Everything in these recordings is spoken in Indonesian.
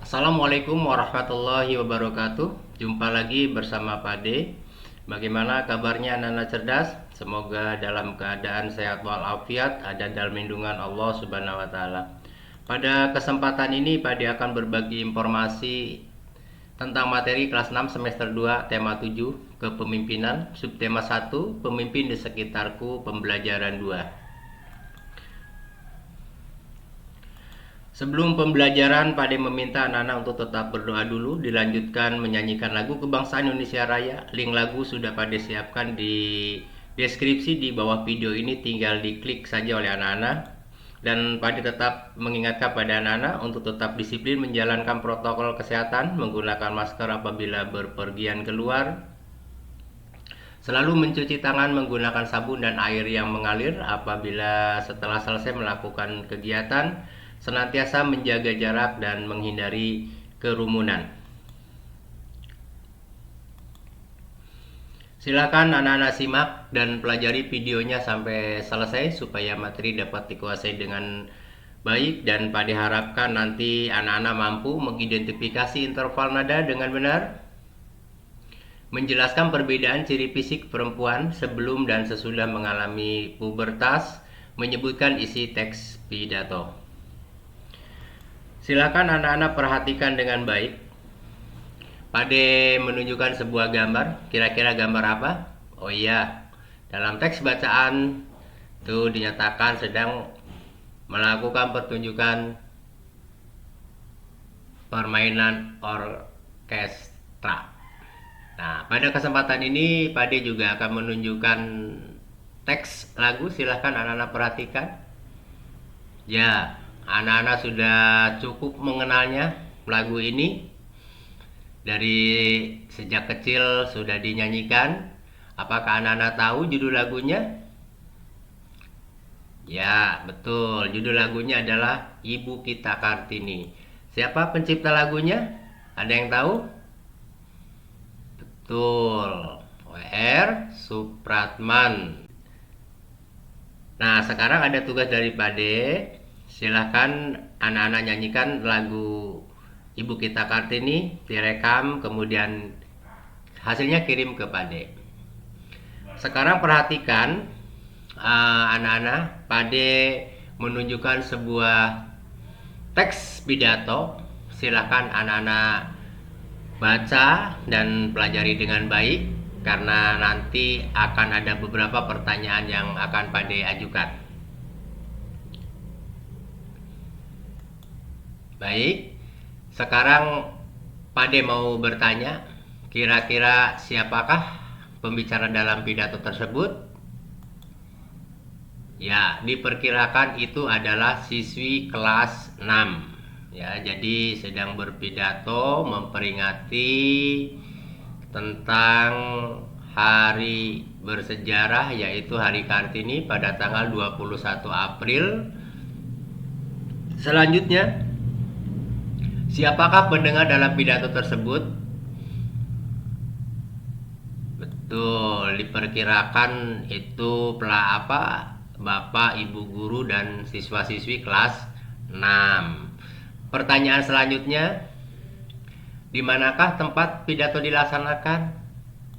Assalamualaikum warahmatullahi wabarakatuh. Jumpa lagi bersama Pak D. Bagaimana kabarnya anak-anak cerdas? Semoga dalam keadaan sehat walafiat, ada dalam lindungan Allah Subhanahu wa taala. Pada kesempatan ini Pak D akan berbagi informasi tentang materi kelas 6 semester 2 tema 7 kepemimpinan, subtema 1 pemimpin di sekitarku, pembelajaran 2. Sebelum pembelajaran, Pak De meminta anak-anak untuk tetap berdoa dulu, dilanjutkan menyanyikan lagu Kebangsaan Indonesia Raya. Link lagu sudah Pak De siapkan di deskripsi di bawah video ini, tinggal diklik saja oleh anak-anak. Dan Pak De tetap mengingatkan pada anak-anak untuk tetap disiplin menjalankan protokol kesehatan, menggunakan masker apabila berpergian keluar, selalu mencuci tangan menggunakan sabun dan air yang mengalir apabila setelah selesai melakukan kegiatan, senantiasa menjaga jarak dan menghindari kerumunan. Silakan anak-anak simak dan pelajari videonya sampai selesai supaya materi dapat dikuasai dengan baik, dan Pak diharapkan nanti anak-anak mampu mengidentifikasi interval nada dengan benar, menjelaskan perbedaan ciri fisik perempuan sebelum dan sesudah mengalami pubertas, menyebutkan isi teks pidato. Silakan anak-anak perhatikan dengan baik. Pak De menunjukkan sebuah gambar. Kira-kira gambar apa? Oh iya, dalam teks bacaan itu dinyatakan sedang melakukan pertunjukan permainan orkestra. Nah, pada kesempatan ini Pak De juga akan menunjukkan teks lagu. Silahkan anak-anak perhatikan. Ya, anak-anak sudah cukup mengenalnya lagu ini. Dari sejak kecil sudah dinyanyikan. Apakah anak-anak tahu judul lagunya? Ya, betul. Judul lagunya adalah Ibu Kita Kartini. Siapa pencipta lagunya? Ada yang tahu? Betul. W.R. Supratman. Nah, sekarang ada tugas dari Pak De. Silahkan anak-anak nyanyikan lagu Ibu Kita Kartini, direkam, kemudian hasilnya kirim ke Pak De. Sekarang perhatikan anak-anak, Pak De menunjukkan sebuah teks pidato. Silahkan anak-anak baca dan pelajari dengan baik, karena nanti akan ada beberapa pertanyaan yang akan Pak De ajukan. Baik, sekarang Pak De mau bertanya, kira-kira siapakah pembicara dalam pidato tersebut? Ya, diperkirakan itu adalah siswi kelas 6. Ya, jadi sedang berpidato memperingati tentang hari bersejarah, yaitu Hari Kartini pada tanggal 21 April. Selanjutnya, siapakah pendengar dalam pidato tersebut? Betul, diperkirakan itu Bapak, Ibu guru dan siswa-siswi kelas 6. Pertanyaan selanjutnya, di manakah tempat pidato dilaksanakan?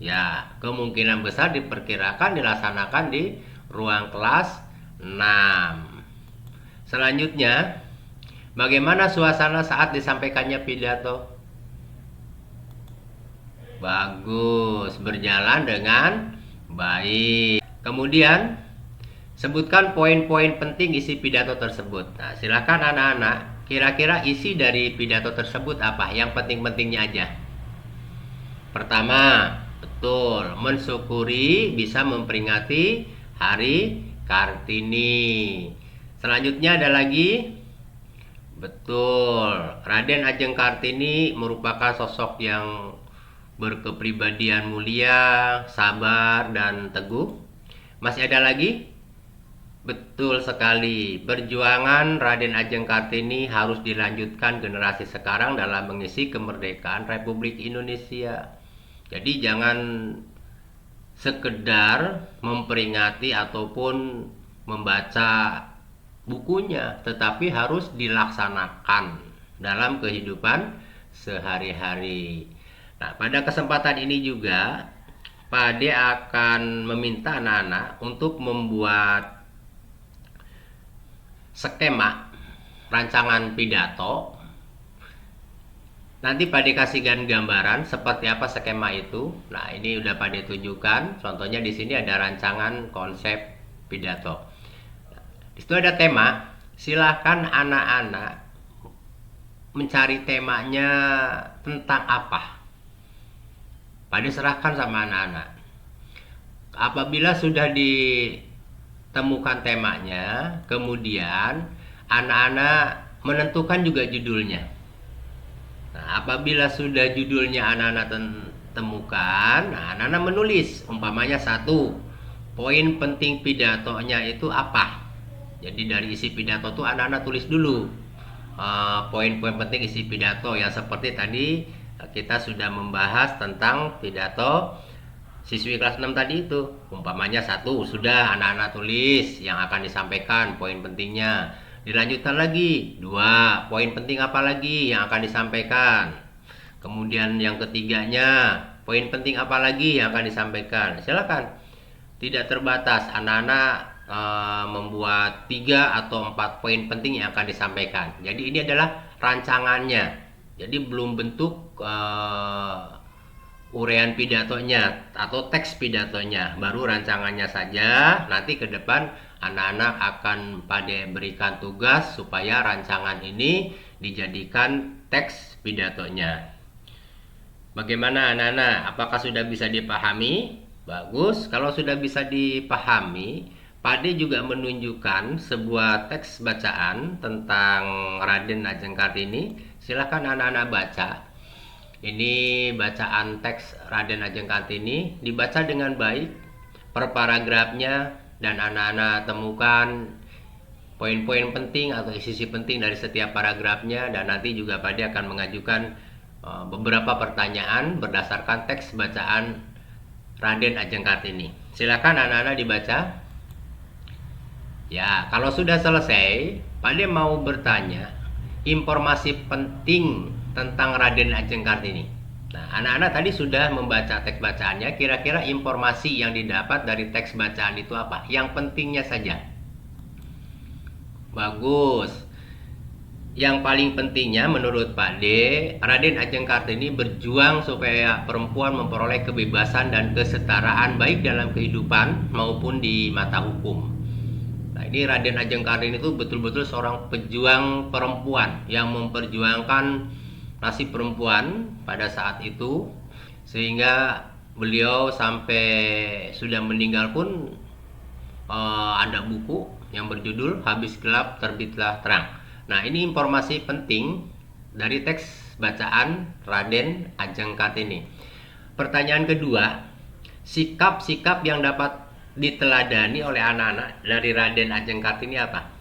Ya, kemungkinan besar diperkirakan dilaksanakan di ruang kelas 6. Selanjutnya, bagaimana suasana saat disampaikannya pidato? Bagus, berjalan dengan baik. Kemudian, sebutkan poin-poin penting isi pidato tersebut. Nah, silakan anak-anak, kira-kira isi dari pidato tersebut apa? Yang penting-pentingnya aja. Pertama, betul, mensyukuri bisa memperingati Hari Kartini. Selanjutnya ada lagi, betul, Raden Ajeng Kartini merupakan sosok yang berkepribadian mulia, sabar, dan teguh. Masih ada lagi? Betul sekali, perjuangan Raden Ajeng Kartini harus dilanjutkan generasi sekarang dalam mengisi kemerdekaan Republik Indonesia. Jadi jangan sekedar memperingati ataupun membaca bukunya, tetapi harus dilaksanakan. dalam kehidupan sehari-hari. Nah, pada kesempatan ini juga Pak Ade akan meminta anak-anak untuk membuat skema rancangan pidato. Nanti Pak Ade kasihkan gambaran seperti apa skema itu. Nah, ini udah Pak Ade tunjukkan. Contohnya di sini ada rancangan konsep pidato. Di situ ada tema. Silahkan anak-anak mencari temanya tentang apa. Pak Ade serahkan sama anak-anak. Apabila sudah ditemukan temanya, kemudian anak-anak menentukan juga judulnya. Nah, apabila sudah judulnya anak-anak temukan, nah, anak-anak menulis, umpamanya 1, poin penting pidatonya itu apa. Jadi dari isi pidato itu anak-anak tulis dulu poin-poin penting isi pidato, yang seperti tadi kita sudah membahas tentang pidato siswi kelas 6 tadi itu. Umpamanya 1, sudah anak-anak tulis yang akan disampaikan, poin pentingnya. Dilanjutkan lagi, 2, poin penting apa lagi yang akan disampaikan. Kemudian yang ketiganya, poin penting apa lagi yang akan disampaikan. Silakan, tidak terbatas, anak-anak membuat 3 atau 4 poin penting yang akan disampaikan. Jadi ini adalah rancangannya. Jadi belum bentuk uraian pidatonya atau teks pidatonya, baru rancangannya saja. Nanti ke depan anak-anak akan Pak Ade berikan tugas supaya rancangan ini dijadikan teks pidatonya. Bagaimana anak-anak? Apakah sudah bisa dipahami? Bagus. Kalau sudah bisa dipahami, Pak Ade juga menunjukkan sebuah teks bacaan tentang Raden Ajeng Kartini. Silakan anak-anak baca. Ini bacaan teks Raden Ajeng Kartini, dibaca dengan baik per paragrafnya, dan anak-anak temukan poin-poin penting atau isi penting dari setiap paragrafnya. Dan nanti juga Pak Ade akan mengajukan beberapa pertanyaan berdasarkan teks bacaan Raden Ajeng Kartini. Silakan anak-anak dibaca. Ya, kalau sudah selesai, Pak Ade mau bertanya informasi penting tentang Raden Ajeng Kartini. Nah, anak-anak tadi sudah membaca teks bacaannya. Kira-kira informasi yang didapat dari teks bacaan itu apa? Yang pentingnya saja. Bagus. Yang paling pentingnya menurut Pak D, Raden Ajeng Kartini berjuang supaya perempuan memperoleh kebebasan dan kesetaraan baik dalam kehidupan maupun di mata hukum. Nah, ini Raden Ajeng Kartini itu betul-betul seorang pejuang perempuan yang memperjuangkan nasib perempuan pada saat itu, sehingga beliau sampai sudah meninggal pun ada buku yang berjudul Habis Gelap Terbitlah Terang. Nah, ini informasi penting dari teks bacaan Raden Ajeng Kartini. Pertanyaan kedua, sikap-sikap yang dapat diteladani oleh anak-anak dari Raden Ajeng Kartini apa?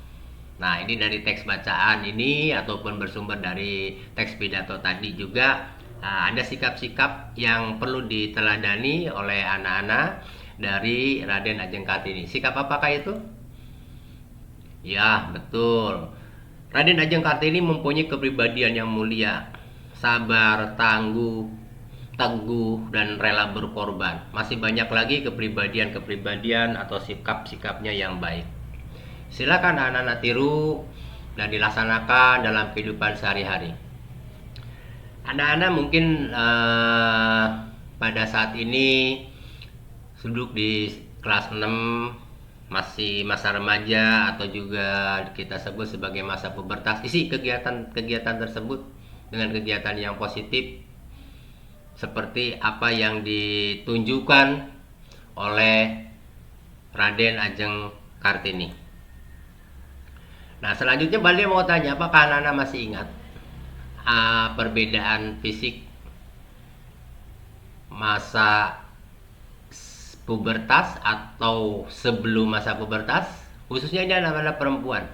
Nah, ini dari teks bacaan ini ataupun bersumber dari teks pidato tadi juga ada sikap-sikap yang perlu diteladani oleh anak-anak dari Raden Ajeng Kartini. Sikap apakah itu? Ya, betul. Raden Ajeng Kartini mempunyai kepribadian yang mulia, sabar, tangguh, teguh, dan rela berkorban. Masih banyak lagi kepribadian-kepribadian atau sikap-sikapnya yang baik. Silakan anak-anak tiru dan dilaksanakan dalam kehidupan sehari-hari. Anak-anak mungkin pada saat ini duduk di kelas 6, masih masa remaja atau juga kita sebut sebagai masa pubertas. Isi kegiatan tersebut dengan kegiatan yang positif seperti apa yang ditunjukkan oleh Raden Ajeng Kartini. Nah, selanjutnya Balde mau tanya, apakah anak-anak masih ingat perbedaan fisik masa pubertas atau sebelum masa pubertas, khususnya ini anak-anak perempuan?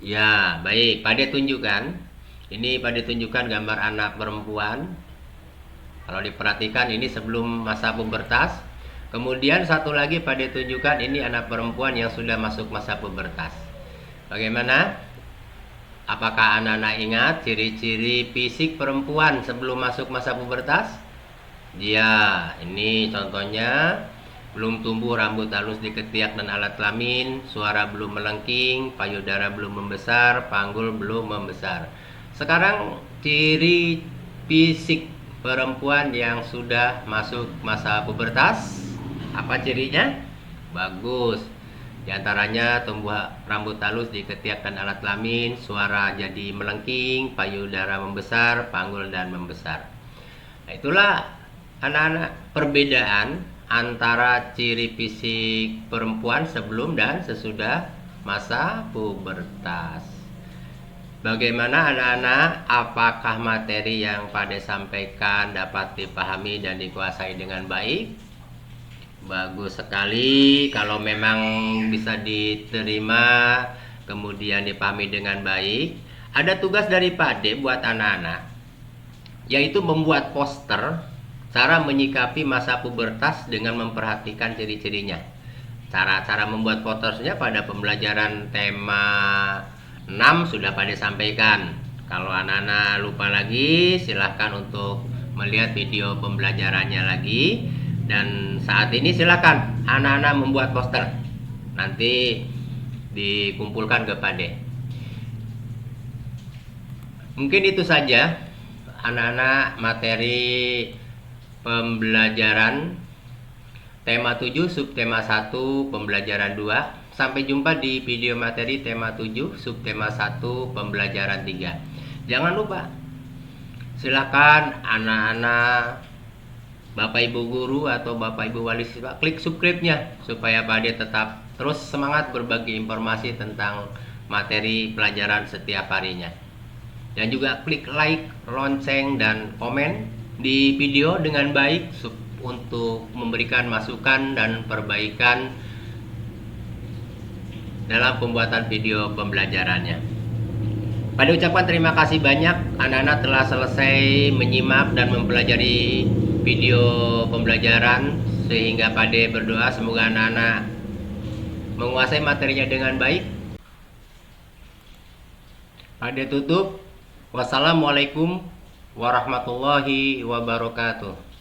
Ya, baik. Pak Ade tunjukkan. Ini Pak Ade tunjukkan gambar anak perempuan. Kalau diperhatikan ini sebelum masa pubertas. Kemudian satu lagi Pak Ade tunjukkan ini anak perempuan yang sudah masuk masa pubertas. Bagaimana? Apakah anak-anak ingat ciri-ciri fisik perempuan sebelum masuk masa pubertas? Ya, ini contohnya: belum tumbuh rambut halus di ketiak dan alat kelamin, suara belum melengking, payudara belum membesar, panggul belum membesar. Sekarang ciri fisik perempuan yang sudah masuk masa pubertas, apa cirinya? Bagus. Di antaranya tumbuh rambut halus di ketiak dan alat kelamin, suara jadi melengking, payudara membesar, panggul dan membesar. Nah, itulah anak-anak perbedaan antara ciri fisik perempuan sebelum dan sesudah masa pubertas. Bagaimana anak-anak? Apakah materi yang Pade sampaikan dapat dipahami dan dikuasai dengan baik? Bagus sekali. Kalau memang bisa diterima, kemudian dipahami dengan baik, ada tugas dari Pade buat anak-anak, yaitu membuat poster cara menyikapi masa pubertas dengan memperhatikan ciri-cirinya. Cara membuat posternya pada pembelajaran tema 6 sudah Pade sampaikan. Kalau anak-anak lupa lagi, silahkan untuk melihat video pembelajarannya lagi. Dan saat ini silakan anak-anak membuat poster. Nanti dikumpulkan ke Pade. Mungkin itu saja anak-anak materi pembelajaran tema 7 subtema 1 pembelajaran 2. Sampai jumpa di video materi tema 7 subtema 1 pembelajaran 3. Jangan lupa, silakan anak-anak, Bapak Ibu guru atau Bapak Ibu wali siswa klik subscribe-nya supaya Pade tetap terus semangat berbagi informasi tentang materi pelajaran setiap harinya. Dan juga klik like, lonceng, dan komen di video dengan baik untuk memberikan masukan dan perbaikan dalam pembuatan video pembelajarannya. Pade ucapkan terima kasih banyak anak-anak telah selesai menyimak dan mempelajari video pembelajaran, sehingga Pade berdoa semoga anak-anak menguasai materinya dengan baik. Pade tutup. Wassalamualaikum warahmatullahi wabarakatuh.